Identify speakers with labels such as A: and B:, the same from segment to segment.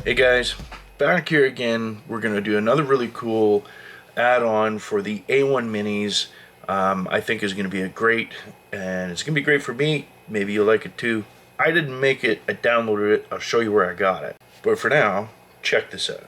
A: Hey guys, back here again. We're going to do another really cool add-on for the A1 minis. I think is going to be a great, and it's going to be great for me. Maybe you'll like it too. I didn't make it, I downloaded it. I'll show you where I got it. But for now, check this out.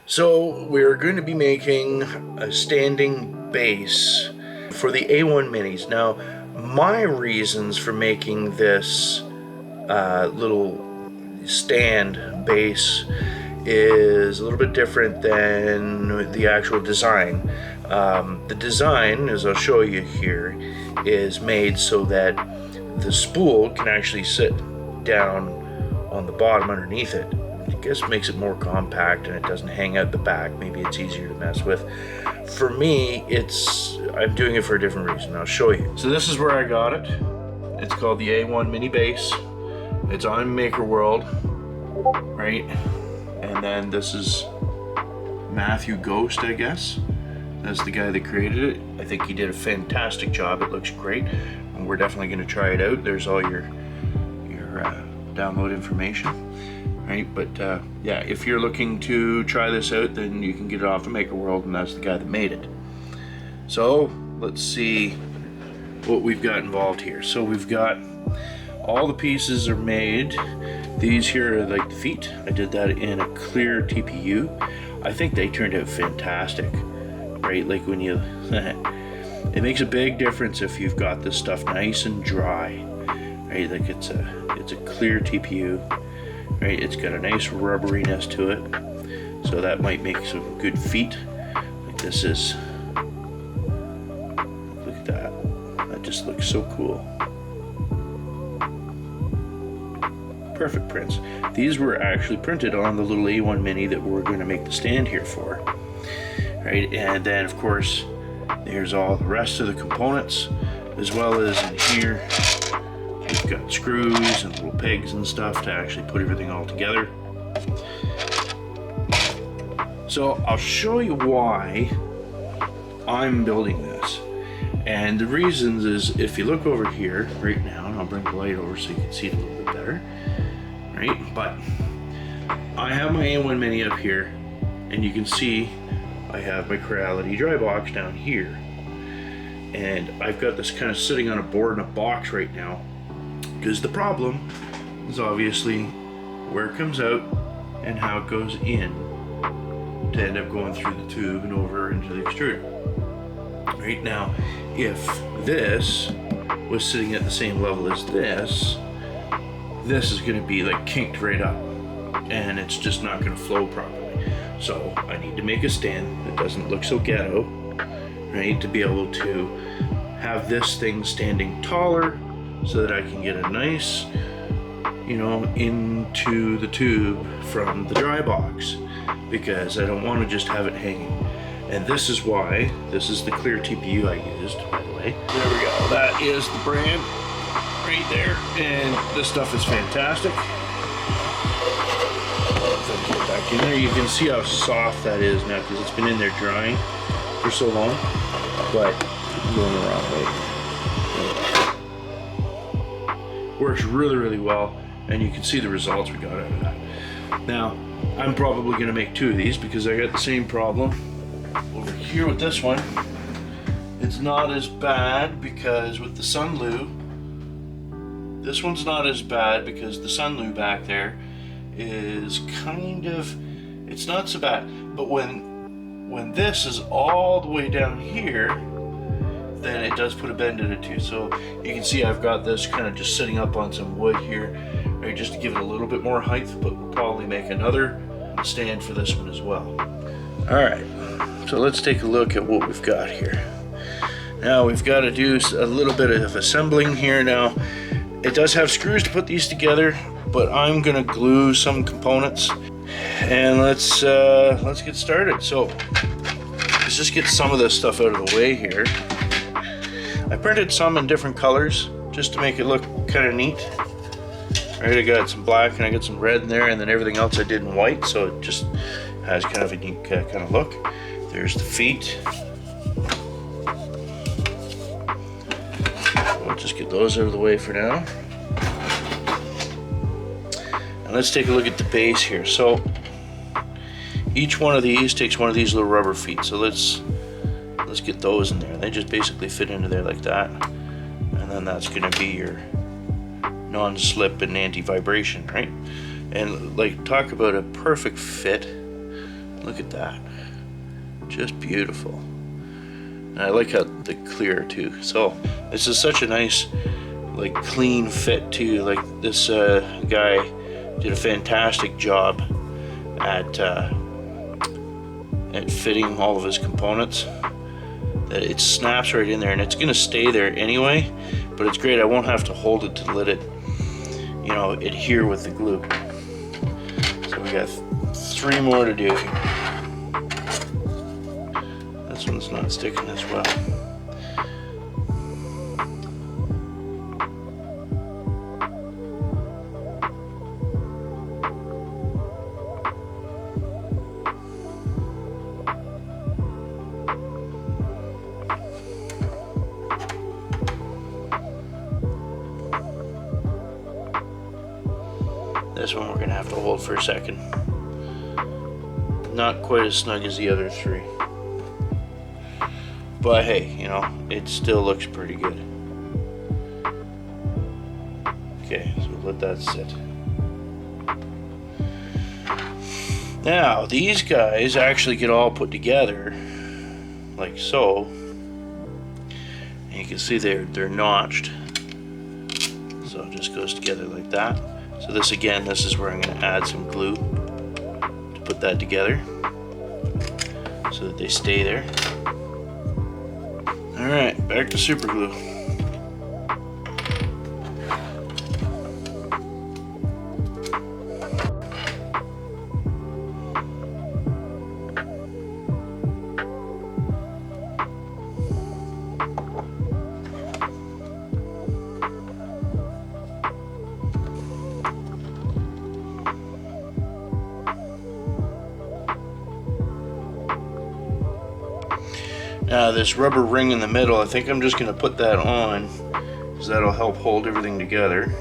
A: So we're going to be making a standing base for the A1 minis. Now, my reasons for making this little stand base is a little bit different than the actual design. The design, as I'll show you here, is made so that the spool can actually sit down on the bottom underneath it. I guess makes it more compact and it doesn't hang out the back. Maybe it's easier to mess with. For me, I'm doing it for a different reason. I'll show you. So this is where I got it. It's called the A1 Mini Base. It's on Maker World, right? And then this is Matthew Ghost, I guess. That's the guy that created it. I think he did a fantastic job. It looks great, and we're definitely going to try it out. There's all your download information. Right, but yeah, if you're looking to try this out, then you can get it off of Maker World, and that's the guy that made it. So let's see what we've got involved here. So we've got all the pieces are made. These here are like the feet. I did that in a clear TPU. I think they turned out fantastic, right? Like when you, it makes a big difference if you've got this stuff nice and dry, right? Like it's a clear TPU. Right, it's got a nice rubberiness to it, so that might make some good feet. Like this is That just looks so cool. Perfect prints. These were actually printed on the little A1 Mini that we're going to make the stand here for. Right, and then of course there's all the rest of the components, as well as in here we've got screws and little pegs and stuff to actually put everything all together. So I'll show you why I'm building this. And the reasons is, if you look over here right now, and I'll bring the light over so you can see it a little bit better, right? But I have my A1 Mini up here, and you can see I have my Creality dry box down here. And I've got this kind of sitting on a board in a box right now, because the problem is obviously where it comes out and how it goes in to end up going through the tube and over into the extruder. Right now, if this was sitting at the same level as this is going to be like kinked right up, and it's just not going to flow properly. So I need to make a stand that doesn't look so ghetto, right, to be able to have this thing standing taller so that I can get a nice, you know, into the tube from the dry box, because I don't want to just have it hanging. And this is why, this is the clear TPU I used, by the way. There we go, that is the brand right there, and this stuff is fantastic. If I get back in there, you can see how soft that is now, because it's been in there drying for so long, but I'm going the wrong way. Works really, really well, and you can see the results we got out of that. Now, I'm probably going to make 2 of these, because I got the same problem over here with this one. It's not as bad because with the Sunloo, this one's not as bad because the Sunloo back there is kind of, it's not so bad. But when this is all the way down here, then it does put a bend in it too. So you can see I've got this kind of just sitting up on some wood here, right, just to give it a little bit more height, but we'll probably make another stand for this one as well. All right. So let's take a look at what we've got here. Now we've got to do a little bit of assembling here. Now it does have screws to put these together, but I'm gonna glue some components, and let's get started. So let's just get some of this stuff out of the way here. I printed some in different colors just to make it look kind of neat. Right, I got some black and I got some red in there, and then everything else I did in white, so it just has kind of a neat kind of look. There's the feet. We'll just get those out of the way for now. And let's take a look at the base here. So each one of these takes one of these little rubber feet. So let's get those in there. They just basically fit into there like that. And then that's going to be your non-slip and anti-vibration, right? And like, talk about a perfect fit. Look at that. Just beautiful. And I like how the clear too. So this is such a nice, like, clean fit too. Like, this guy did a fantastic job at fitting all of his components. That it snaps right in there, and it's gonna stay there anyway. But it's great. I won't have to hold it to let it, you know, adhere with the glue. So we got 3 more to do here. This one's not sticking as well. This one we're gonna have to hold for a second. Not quite as snug as the other 3. But hey, you know, it still looks pretty good. Okay, so let that sit. Now, these guys actually get all put together like so. And you can see they're notched. So it just goes together like that. So this, again, this is where I'm going to add some glue to put that together so that they stay there. Alright, back to super glue. this rubber ring in the middle, I think I'm just going to put that on because that'll help hold everything together.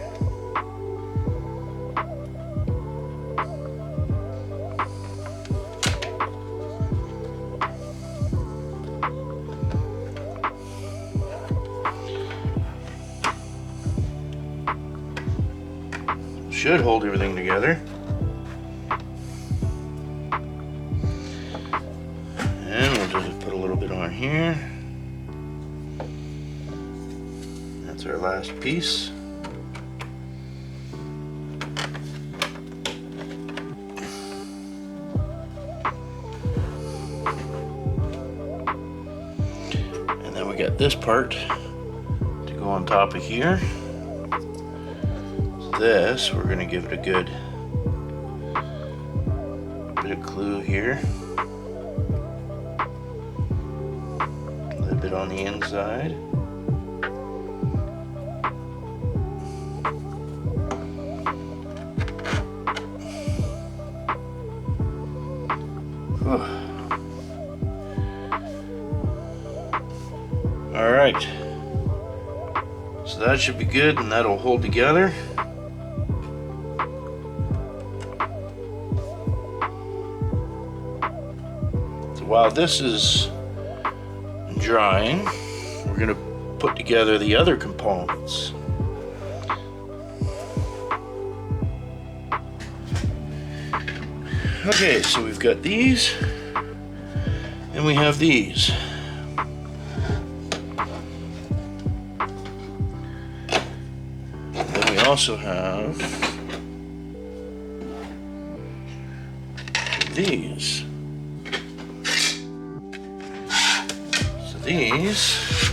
A: Should hold everything together. And we'll just put a little bit on here. That's our last piece. And then we got this part to go on top of here. This, we're going to give it a good bit of glue here. A little bit on the inside. Alright, so that should be good and that'll hold together. So while this is drying, we're going to put together the other components. Okay, so we've got these and we have these. Then we also have these. So these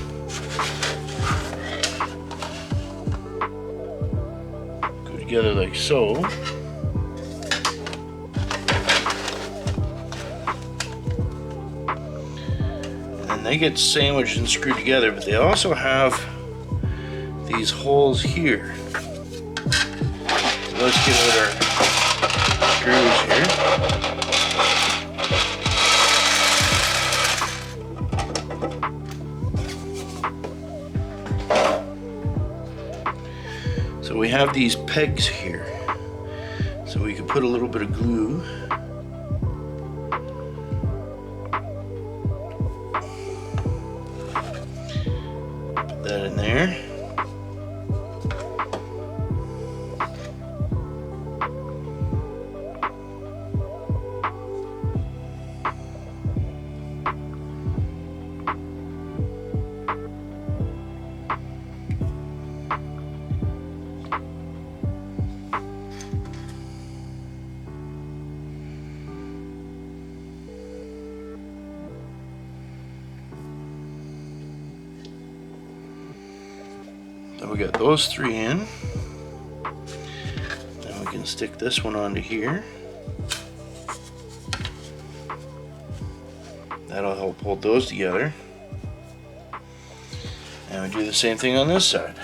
A: go together like so. They get sandwiched and screwed together, but they also have these holes here. So let's get out our screws here. So we have these pegs here. So we can put a little bit of glue. That in there. Then we got those three in. Then we can stick this one onto here. That'll help hold those together. And we do the same thing on this side.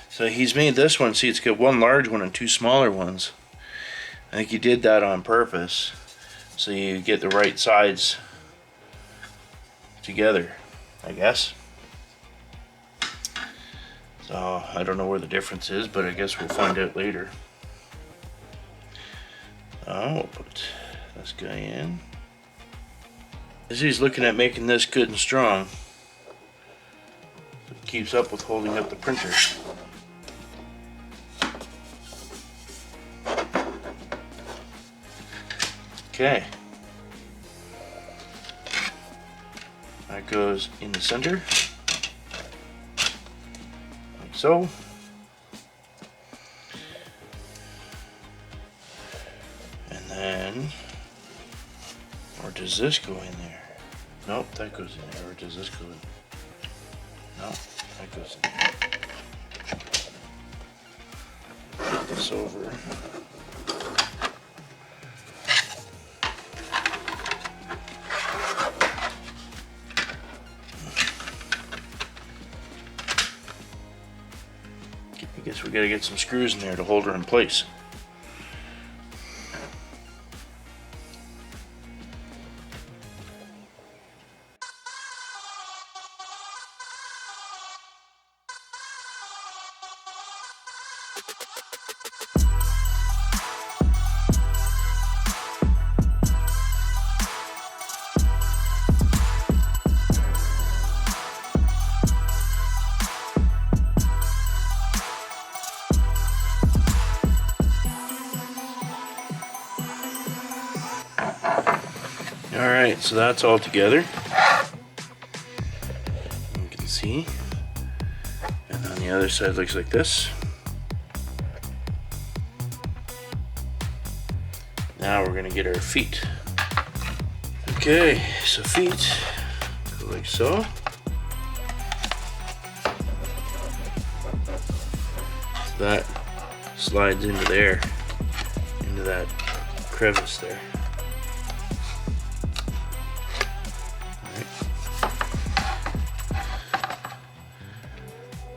A: So he's made this one, see, it's got one large one and two smaller ones. I think he did that on purpose, so you get the right sides together, I guess. So I don't know where the difference is, but I guess we'll find out later. We'll put this guy in. As he's looking at making this good and strong, it keeps up with holding up the printer. Okay, that goes in the center, like so. And then, or does this go in there? Nope, that goes in there. Or does this go in? No, that goes in there. Put this over. I guess So we gotta get some screws in there to hold her in place. Alright, so that's all together. You can see. And on the other side it looks like this. Now we're gonna get our feet. Okay, so feet go like so. That slides into there, into that crevice there.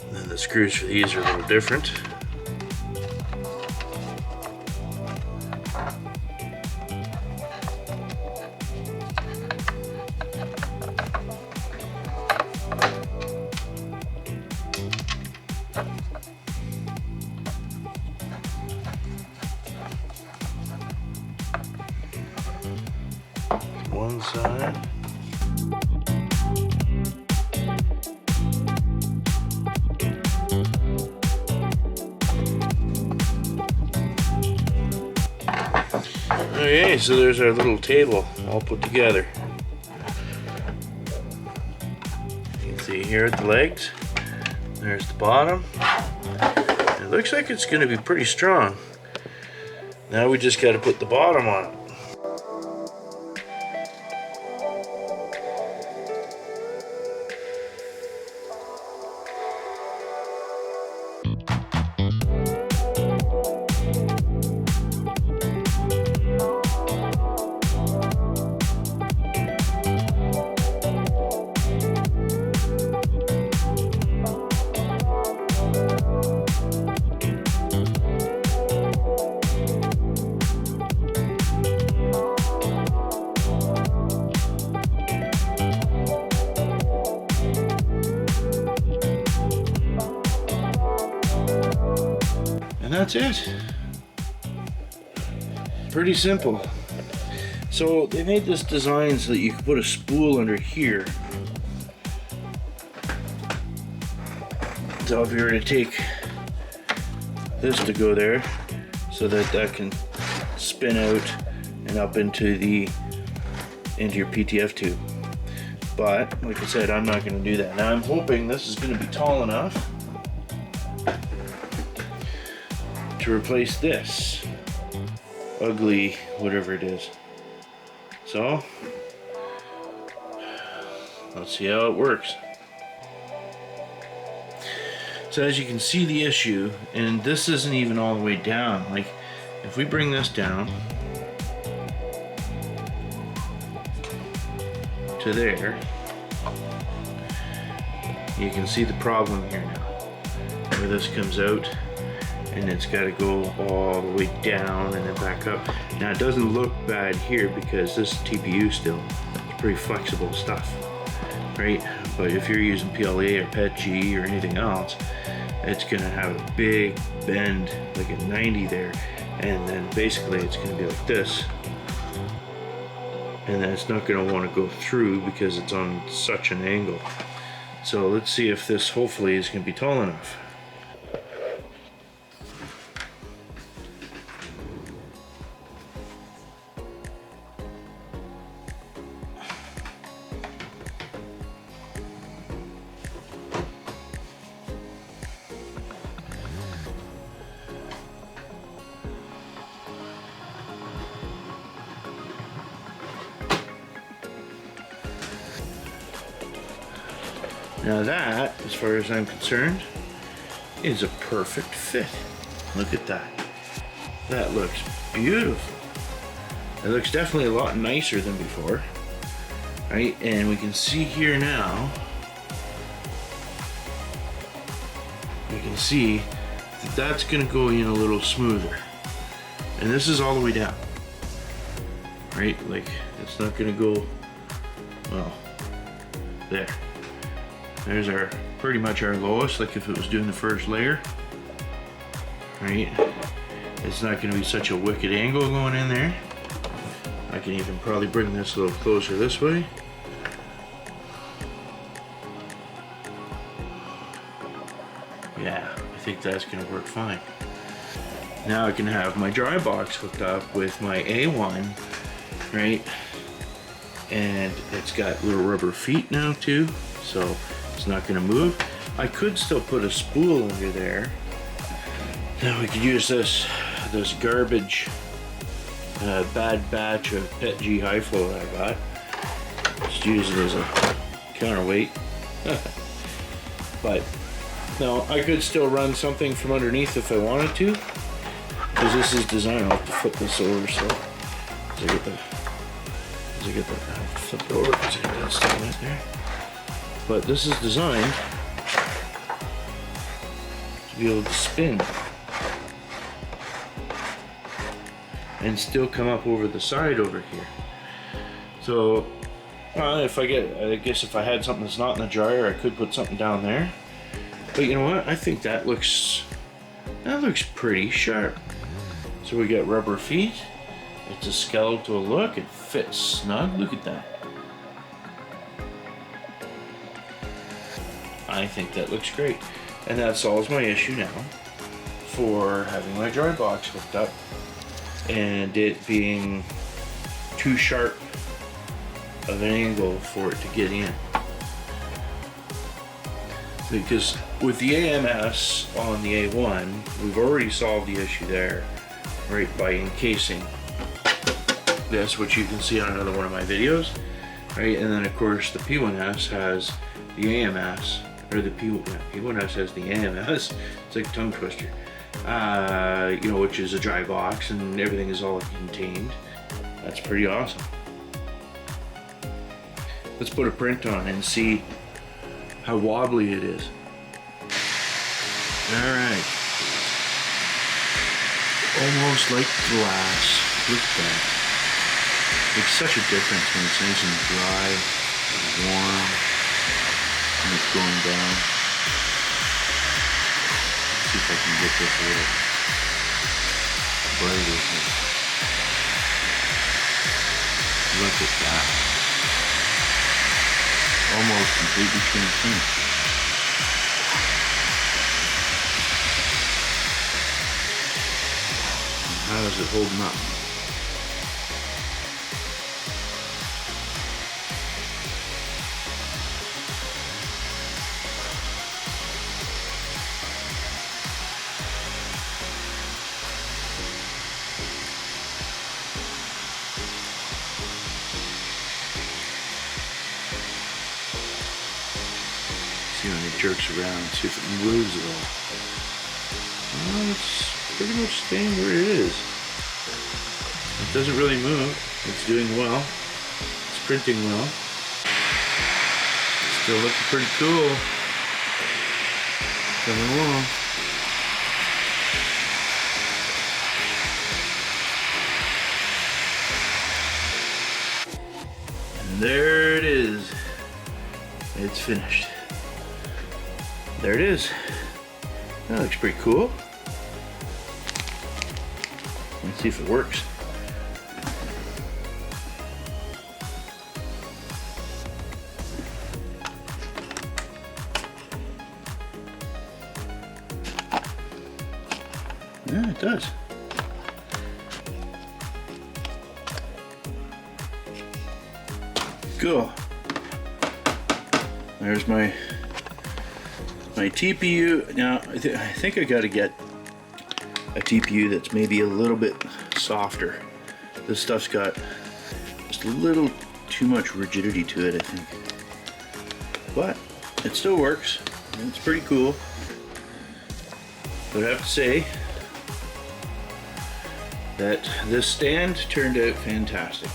A: And then the screws for these are a little different. One side. Okay, so there's our little table all put together. You can see here at the legs, there's the bottom. It looks like it's going to be pretty strong. Now we just got to put the bottom on it. And that's it. Pretty simple. So they made this design so that you can put a spool under here. So if you were to take this to go there, so that that can spin out and up into your PTF tube. But like I said, I'm not going to do that. Now I'm hoping this is going to be tall enough to replace this ugly whatever it is. So let's see how it works. So as you can see the issue, and this isn't even all the way down, like if we bring this down to there, you can see the problem here now, where this comes out and it's got to go all the way down and then back up. Now it doesn't look bad here because this is TPU still. It's pretty flexible stuff, right? But if you're using PLA or PETG or anything else, it's gonna have a big bend, like a 90 there, and then basically it's gonna be like this. And then it's not gonna wanna go through because it's on such an angle. So let's see if this hopefully is gonna be tall enough. Now that, as far as I'm concerned, is a perfect fit. Look at that. That looks beautiful. It looks definitely a lot nicer than before, right? And we can see here now, you can see that's gonna go in a little smoother. And this is all the way down, right? Like, it's not gonna go, well, there. There's our, pretty much our lowest, like if it was doing the first layer, right? It's not gonna be such a wicked angle going in there. I can even probably bring this a little closer this way. Yeah, I think that's gonna work fine. Now I can have my dry box hooked up with my A1, right? And it's got little rubber feet now too, so it's not gonna move. I could still put a spool under there. Now we could use this garbage bad batch of PET G high flow that I got. Just use it as a counterweight. But no, I could still run something from underneath if I wanted to, because this is designed. I'll have to flip this over so as I get the I have to flip it over because I think that's still right there. But this is designed to be able to spin and still come up over the side over here. So I guess if I had something that's not in the dryer, I could put something down there. But you know what? I think that looks pretty sharp. So we got rubber feet. It's a skeletal look. It fits snug. Look at that. I think that looks great. And that solves my issue now for having my dry box hooked up and it being too sharp of an angle for it to get in. Because with the AMS on the A1, we've already solved the issue there, right, by encasing this, which you can see on another one of my videos, right? And then of course the P1S has the AMS, or the P1S has the AMS. It's like a tongue twister, you know, which is a dry box and everything is all contained. That's pretty awesome. Let's put a print on and see how wobbly it is. All right. Almost like glass. Look at that. Makes such a difference when it's nice and dry, warm, and it's going down. Let's see if I can get this a little brighter here. Look at that. Almost completely transparent. How is it holding up? See when it jerks around, see if it moves at all. Well, it's pretty much staying where it is. It doesn't really move. It's doing well. It's printing well. Still looking pretty cool. Coming along. And there it is. It's finished. There it is. That looks pretty cool. Let's see if it works. Yeah, it does. Cool. There's my TPU. Now I think I got to get a TPU that's maybe a little bit softer. This stuff's got just a little too much rigidity to it, I think. But it still works. It's pretty cool. But I have to say that this stand turned out fantastic.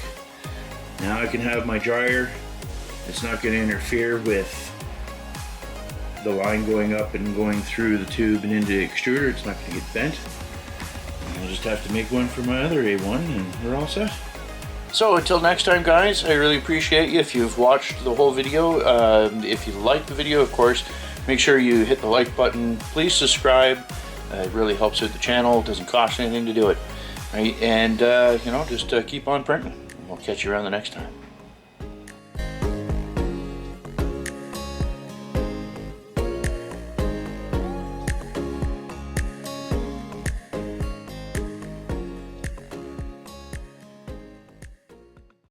A: Now I can have my dryer. It's not going to interfere with the line going up and going through the tube and into the extruder. It's not going to get bent. I'll just have to make one for my other A1 and we're all set. So until next time, guys, I really appreciate you if you've watched the whole video. If you like the video, of course, make sure you hit the like button. Please subscribe. It really helps out the channel. It doesn't cost anything to do it. Right? And, you know, just keep on printing. We'll catch you around the next time.